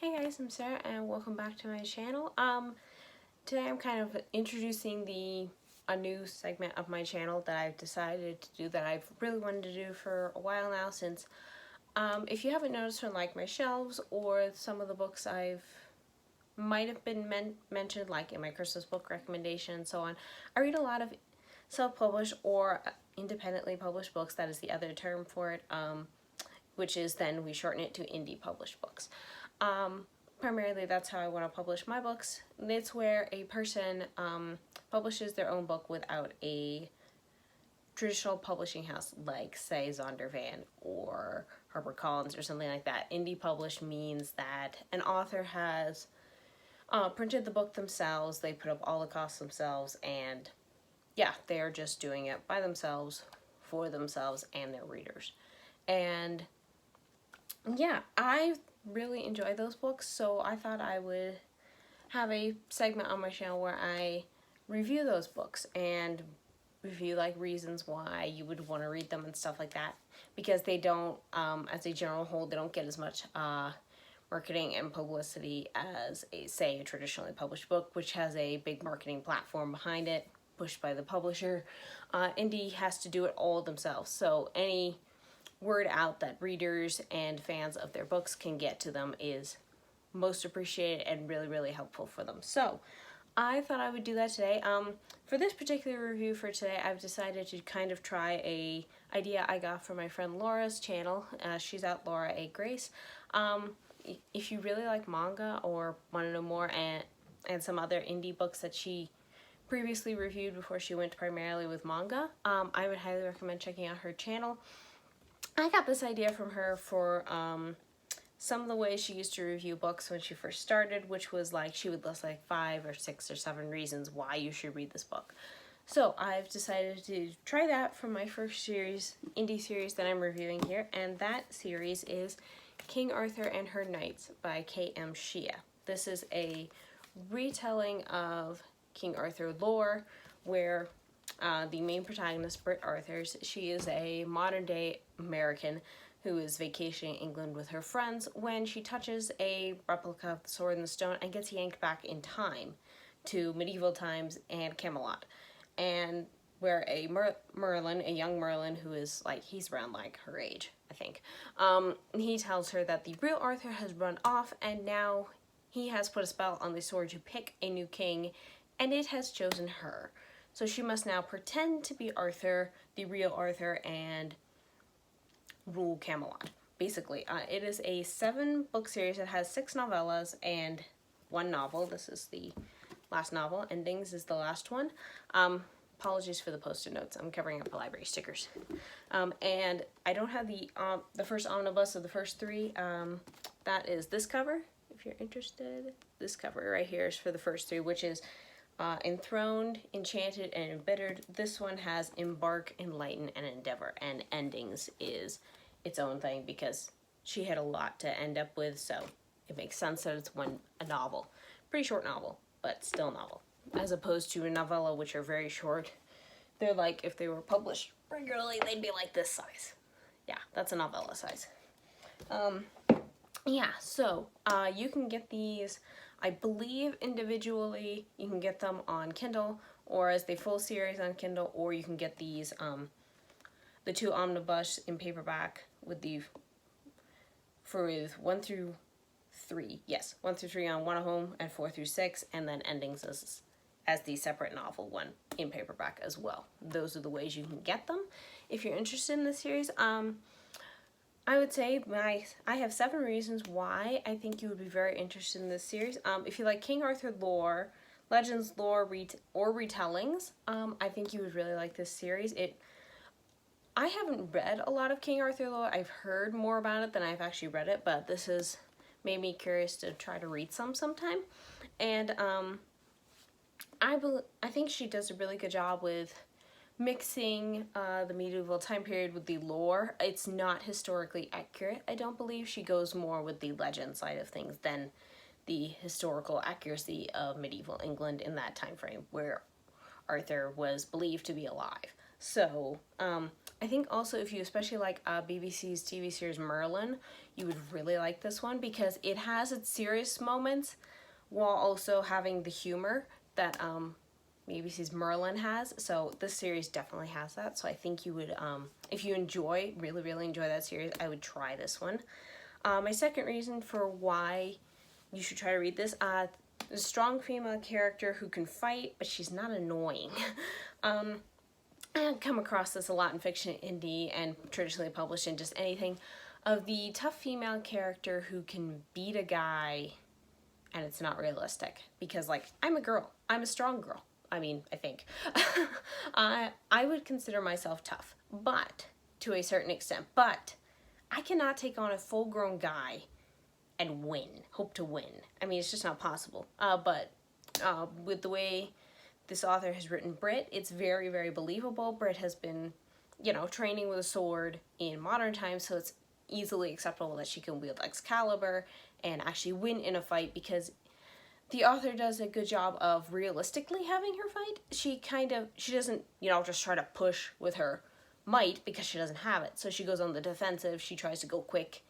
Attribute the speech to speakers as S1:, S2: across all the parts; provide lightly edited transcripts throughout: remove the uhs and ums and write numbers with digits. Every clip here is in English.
S1: Hey guys, I'm Sarah and welcome back to my channel. Today I'm kind of introducing a new segment of my channel that I've decided to do that I've really wanted to do for a while now since if you haven't noticed from like my shelves or some of the books I've might have been mentioned like in my Christmas book recommendation and so on, I read a lot of self-published or independently published books. That is the other term for it, which is then we shorten it to indie published books. Primarily that's how I want to publish my books. It's where a person publishes their own book without a traditional publishing house like say Zondervan or HarperCollins or something like that. Indie published means that an author has printed the book themselves, they put up all the costs themselves, and yeah, they're just doing it by themselves, for themselves and their readers. And yeah, I really enjoy those books, so I thought I would have a segment on my channel where I review those books and review like reasons why you would want to read them and stuff like that, because they don't, as a general whole, they don't get as much marketing and publicity as say a traditionally published book, which has a big marketing platform behind it, pushed by the publisher. Indie has to do it all themselves, so any word out that readers and fans of their books can get to them is most appreciated and really helpful for them. So I thought I would do that today. For this particular review for today, I've decided to kind of try a idea I got from my friend Laura's channel. She's at Laura A. Grace. If you really like manga or want to know more and some other indie books that she previously reviewed before she went primarily with manga, I would highly recommend checking out her channel. I got this idea from her for some of the ways she used to review books when she first started, which was like she would list like 5 or 6 or 7 reasons why you should read this book. So I've decided to try that for my first series, indie series that I'm reviewing here, and that series is King Arthur and Her Knights by K.M. Shea. This is a retelling of King Arthur lore where the main protagonist, Britt Arthurs, she is a modern-day American who is vacationing in England with her friends when she touches a replica of the Sword in the Stone and gets yanked back in time to medieval times and Camelot. And where a Merlin, a young Merlin who is like, he's around like her age, I think, he tells her that the real Arthur has run off and now he has put a spell on the sword to pick a new king, and it has chosen her. So she must now pretend to be Arthur, the real Arthur, and rule Camelot. Basically, it is a 7-book series that has 6 novellas and 1 novel. This is the last novel. Endings is the last one. Apologies for the post-it notes. I'm covering up the library stickers. And I don't have the first omnibus of the first 3. That is this cover, if you're interested. This cover right here is for the first 3, which is Enthroned, Enchanted, and Embittered. This one has Embark, Enlighten, and Endeavor, and Endings is its own thing because she had a lot to end up with, so it makes sense that it's a novel. Pretty short novel, but still novel. As opposed to a novella, which are very short. They're like, if they were published regularly, they'd be like this size. Yeah, that's a novella size. Yeah, so you can get these, I believe, individually. You can get them on Kindle or as the full series on Kindle, or you can get these, the 2 omnibus in paperback with for 1 through 3. Yes, 1 through 3 on One Home and 4 through 6, and then Endings as the separate novel one in paperback as well. Those are the ways you can get them if you're interested in this series. I would say I have 7 reasons why I think you would be very interested in this series. If you like King Arthur lore, legends lore, or retellings, I think you would really like this series. I haven't read a lot of King Arthur lore. I've heard more about it than I've actually read it, but this has made me curious to try to read sometime. And I think she does a really good job with mixing the medieval time period with the lore. It's not historically accurate, I don't believe. She goes more with the legend side of things than the historical accuracy of medieval England in that time frame where Arthur was believed to be alive. So, I think also if you especially like BBC's TV series Merlin, you would really like this one because it has its serious moments while also having the humor that BBC's Merlin has. So this series definitely has that. So I think you would, if you really enjoy that series, I would try this one. My second reason for why you should try to read this, a strong female character who can fight, but she's not annoying. I come across this a lot in fiction, indie, and traditionally published in just anything, of the tough female character who can beat a guy and it's not realistic. Because, like, I'm a girl. I'm a strong girl. I mean, I think. I would consider myself tough, but to a certain extent. But I cannot take on a full-grown guy and hope to win. I mean, it's just not possible. But with the way this author has written Brit, it's very, very believable. Brit has been, training with a sword in modern times, so it's easily acceptable that she can wield Excalibur and actually win in a fight, because the author does a good job of realistically having her fight. She doesn't, just try to push with her might because she doesn't have it. So she goes on the defensive. She tries to go quick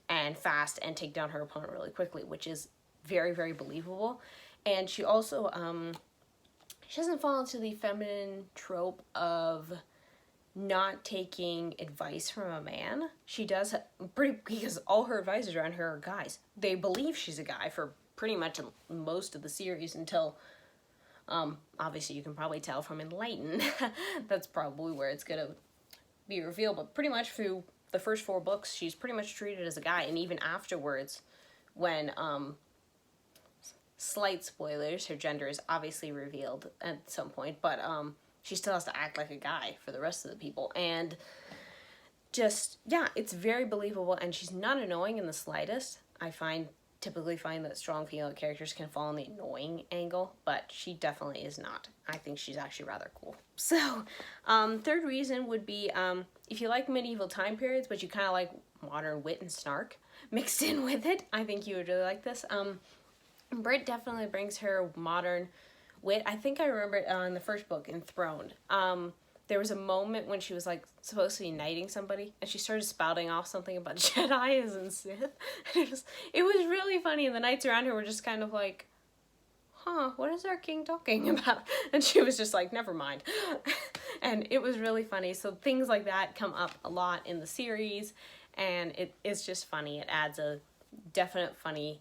S1: and fast and take down her opponent really quickly, which is very, very believable. And she also, she doesn't fall into the feminine trope of not taking advice from a man. She does because all her advisors around her are guys. They believe she's a guy for pretty much most of the series until, obviously you can probably tell from Enlighten, that's probably where it's gonna be revealed, but pretty much through the first 4 books, she's pretty much treated as a guy, and even afterwards, when, slight spoilers, her gender is obviously revealed at some point, but, she still has to act like a guy for the rest of the people, and just, yeah, it's very believable, and she's not annoying in the slightest. I typically find that strong female characters can fall on the annoying angle, but she definitely is not. I think she's actually rather cool. So, third reason would be, if you like medieval time periods, but you kind of like modern wit and snark mixed in with it, I think you would really like this. Brit definitely brings her modern wit. I think I remember it in the first book, Enthroned. There was a moment when she was like supposed to be knighting somebody, and she started spouting off something about Jedi's and Sith. And it was really funny, and the knights around her were just kind of like, huh, what is our king talking about? And she was just like, never mind. And it was really funny. So things like that come up a lot in the series, and it's just funny. It adds a definite funny,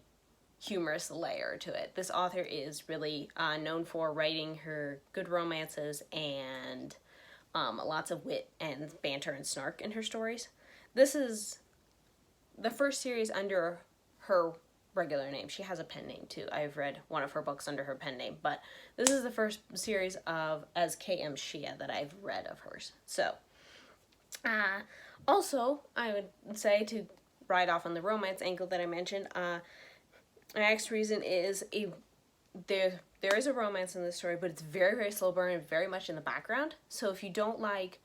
S1: humorous layer to it. This author is really known for writing her good romances and lots of wit and banter and snark in her stories. This is the first series under her regular name. She has a pen name too. I've read one of her books under her pen name, but this is the first series as K.M. Shea that I've read of hers. So, also, I would say, to ride off on the romance angle that I mentioned, my next reason is there is a romance in this story, but it's very, very slow burn and very much in the background. So if you don't like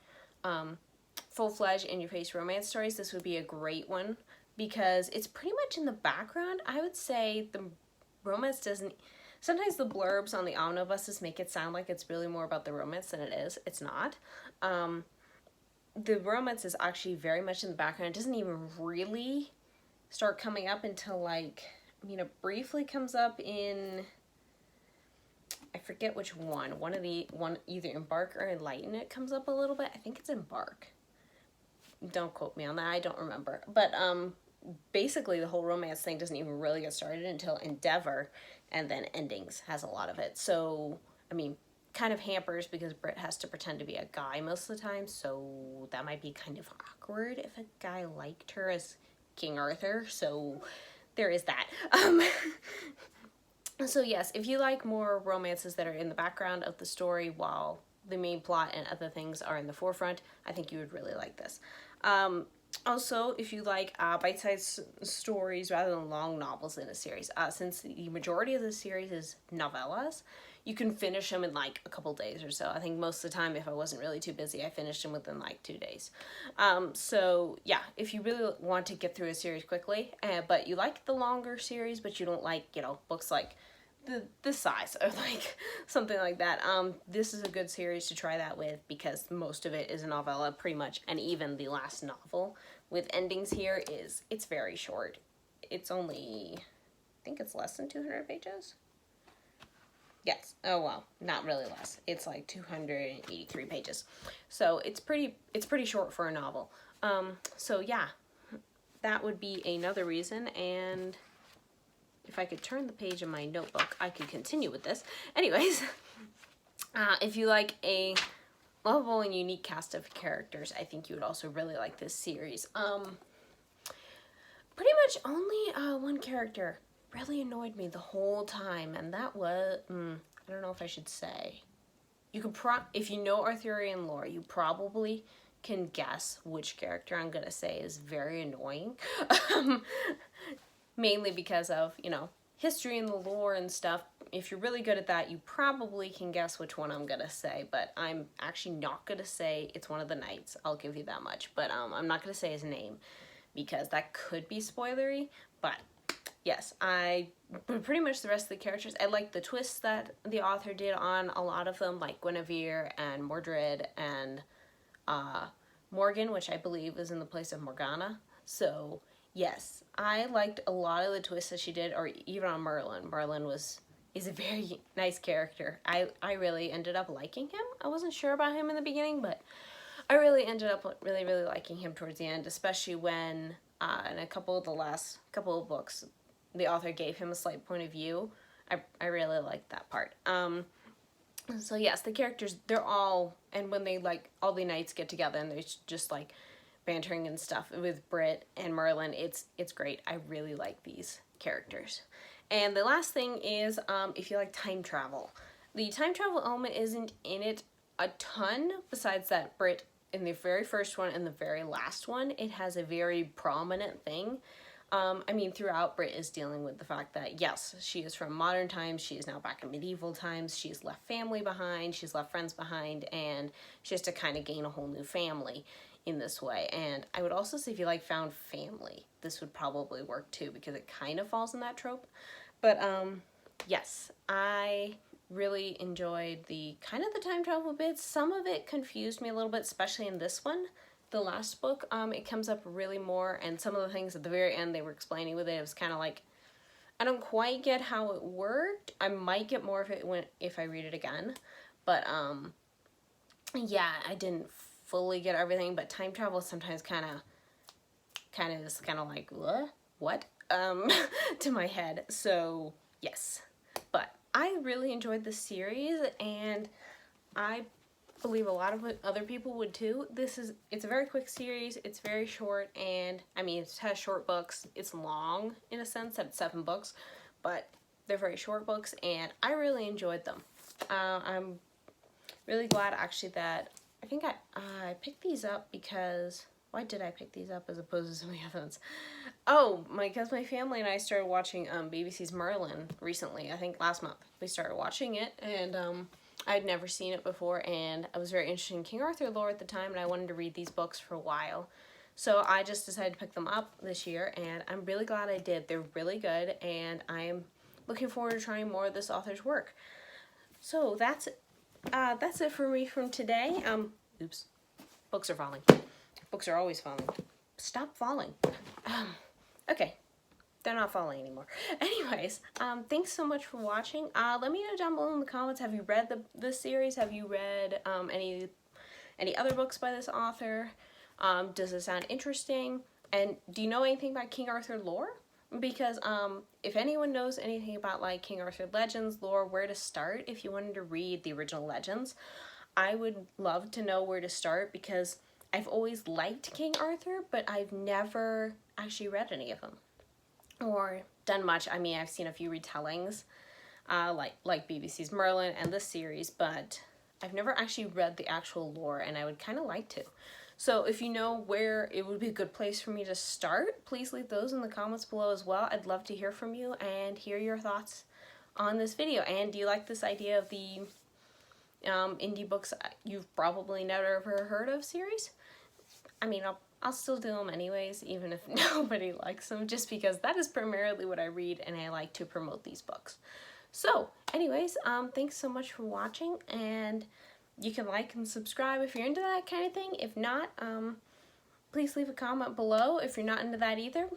S1: full-fledged, in-your-face romance stories, this would be a great one, because it's pretty much in the background. I would say the romance doesn't... Sometimes the blurbs on the omnibuses make it sound like it's really more about the romance than it is. It's not. The romance is actually very much in the background. It doesn't even really start coming up until, like... it briefly comes up in... I forget which one. Either Embark or Enlighten, it comes up a little bit. I think it's Embark. Don't quote me on that. I don't remember. But basically the whole romance thing doesn't even really get started until Endeavor, and then Endings has a lot of it. So, kind of hampers because Brit has to pretend to be a guy most of the time, so that might be kind of awkward if a guy liked her as King Arthur, so there is that. So yes, if you like more romances that are in the background of the story while the main plot and other things are in the forefront, I think you would really like this. Also, if you like bite-sized stories rather than long novels in a series, since the majority of the series is novellas, you can finish them in like a couple days or so. I think most of the time, if I wasn't really too busy, I finished them within like 2 days. So yeah, if you really want to get through a series quickly, but you like the longer series, but you don't like, books like the size or like something like that. This is a good series to try that with because most of it is a novella pretty much, and even the last novel with endings here it's very short. It's only, I think it's less than 200 pages. Yes. Oh well, not really less. It's like 283 pages. So it's pretty short for a novel. So yeah, that would be another reason. And if I could turn the page in my notebook, I could continue with this. Anyways, if you like a lovable and unique cast of characters, I think you would also really like this series. Pretty much only one character really annoyed me the whole time, and that was, I don't know if I should say. You could if you know Arthurian lore, you probably can guess which character I'm gonna say is very annoying. Mainly because of, you know, history and the lore and stuff. If you're really good at that, you probably can guess which one I'm gonna say, but I'm actually not gonna say it's one of the knights. I'll give you that much, but I'm not gonna say his name because that could be spoilery. But yes, pretty much the rest of the characters, I like the twists that the author did on a lot of them, like Guinevere and Mordred and Morgan, which I believe is in the place of Morgana. So yes, I liked a lot of the twists that she did, or even on Merlin. Merlin is a very nice character. I really ended up liking him. I wasn't sure about him in the beginning, but I really ended up really liking him towards the end, especially when in a couple of the last couple of books, the author gave him a slight point of view. I really liked that part. So yes, the characters, they're all, and when they like, all the knights get together and they're just like bantering and stuff with Brit and Merlin, it's great. I really like these characters. And the last thing is, if you like time travel. The time travel element isn't in it a ton, besides that Brit in the very first one and the very last one, it has a very prominent thing. I mean, throughout, Brit is dealing with the fact that, yes, she is from modern times, she is now back in medieval times, she's left family behind, she's left friends behind, and she has to kind of gain a whole new family in this way. And I would also say if you like found family, this would probably work too, because it kind of falls in that trope. But yes, I really enjoyed the time travel bits. Some of it confused me a little bit, especially in this one. The last book, it comes up really more, and some of the things at the very end they were explaining with it, it was kind of like, I don't quite get how it worked. I might get more of it if I read it again, but yeah, I didn't fully get everything. But time travel sometimes kind of just like what to my head. So yes, but I really enjoyed the series, and I believe a lot of other people would too. It's a very quick series, it's very short, and I mean, it has short books. It's long in a sense that it's 7 books, but they're very short books, and I really enjoyed them. I'm really glad actually that I think I picked these up because, why did I pick these up as opposed to some of the other ones? Oh, because my family and I started watching BBC's Merlin recently. I think last month we started watching it, and I'd never seen it before, and I was very interested in King Arthur lore at the time, and I wanted to read these books for a while. So I just decided to pick them up this year, and I'm really glad I did. They're really good, and I'm looking forward to trying more of this author's work. So that's it for me from today. Oops, books are falling. Books are always falling. Stop falling. Okay. They're not falling anymore. Anyways, thanks so much for watching. Let me know down below in the comments, have you read this series? Have you read any other books by this author? Does it sound interesting? And do you know anything about King Arthur lore? Because if anyone knows anything about like King Arthur legends, lore, where to start if you wanted to read the original legends, I would love to know where to start, because I've always liked King Arthur, but I've never actually read any of them or done much. I mean, I've seen a few retellings, like BBC's Merlin and this series, but I've never actually read the actual lore, and I would kind of like to. So if you know where it would be a good place for me to start, please leave those in the comments below as well. I'd love to hear from you and hear your thoughts on this video. And do you like this idea of the indie books you've probably never ever heard of series? I mean, I'll still do them anyways, even if nobody likes them, just because that is primarily what I read, and I like to promote these books. So anyways, thanks so much for watching, and you can like and subscribe if you're into that kind of thing. If not, please leave a comment below if you're not into that either.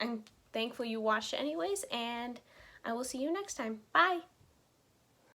S1: I'm thankful you watched anyways, and I will see you next time. Bye!